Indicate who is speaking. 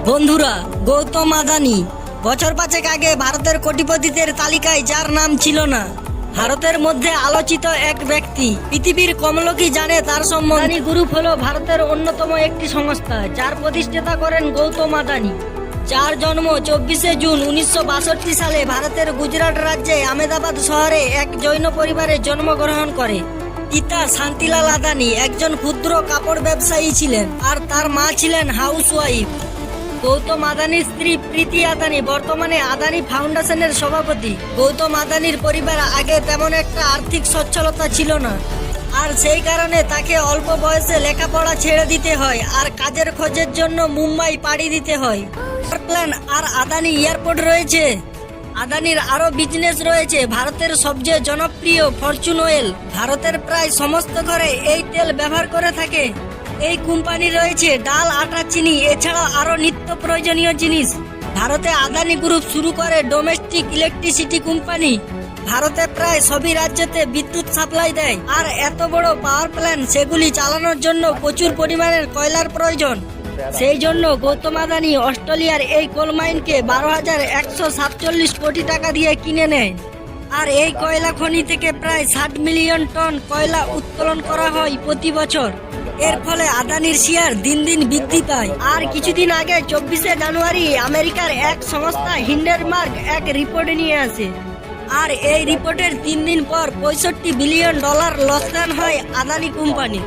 Speaker 1: বন্ধুরা, গৌতম আদানি বছর পাঁচেক আগে ভারতের কোটিপতিদের তালিকায় যার নাম ছিল না। ভারতের মধ্যে আলোচিত এক ব্যক্তি, পৃথিবীর কম লোকই জানে তার সম্বন্ধে। আদানি গ্রুপ হলো ভারতের অন্যতম একটি সংস্থা, যার প্রতিষ্ঠাতা করেন গৌতম আদানি। যার জন্ম 24শে জুন 1962 সালে ভারতের গুজরাট রাজ্যে আহমেদাবাদ শহরে এক জৈন পরিবারে জন্মগ্রহণ করে। পিতা শান্তিলাল আদানি একজন ক্ষুদ্র কাপড় ব্যবসায়ী ছিলেন, আর তার মা ছিলেন হাউসওয়াইফ। গৌতম আদানির স্ত্রী প্রীতি আদানি বর্তমানে আদানি ফাউন্ডেশনের সভাপতি। গৌতম আদানির পরিবার আগে তেমন একটা আর্থিক সচ্ছলতা ছিল না, আর সেই কারণে তাকে অল্প বয়সে লেখাপড়া ছেড়ে দিতে হয় আর কাজের খোঁজের জন্য মুম্বাই পাড়ি দিতে হয়। প্ল্যান আর আদানি এয়ারপোর্ট রয়েছে। আদানির আরো বিজনেস রয়েছে। ভারতের সবচেয়ে জনপ্রিয় ফরচুন অয়েল, ভারতের প্রায় সমস্ত ঘরে এই তেল ব্যবহার করে থাকে। এই কোম্পানি রয়েছে ডাল, আটা, চিনি, এছাড়াও আরো নিত্য প্রয়োজনীয় জিনিস। ভারতে আদানি গ্রুপ শুরু করে ডোমেস্টিক ইলেকট্রিসিটি কোম্পানি। ভারতে প্রায় সবই রাজ্যতে বিদ্যুৎ সাপ্লাই দেয়, আর এত বড় পাওয়ার প্ল্যান্ট সেগুলি চালানোর জন্য প্রচুর পরিমাণের কয়লার প্রয়োজন। সেই জন্য গৌতম আদানি অস্ট্রেলিয়ার এই কোল মাইনকে 12,147 কোটি টাকা দিয়ে কিনে নেয়। আর এই কয়লা খনি থেকে প্রায় 60 মিলিয়ন টন কয়লা উত্তোলন করা হয় প্রতি বছর। এর ফলে আদানির শেয়ার দিন দিন বৃদ্ধি পায়। আর কিছুদিন আগে 24শে জানুয়ারি আমেরিকার এক সংস্থা হিন্ডেনবার্গ এক রিপোর্ট নিয়ে আসে, আর এই রিপোর্টের 3 দিন পর $65 বিলিয়ন লোকসান হয় আদানি কোম্পানি।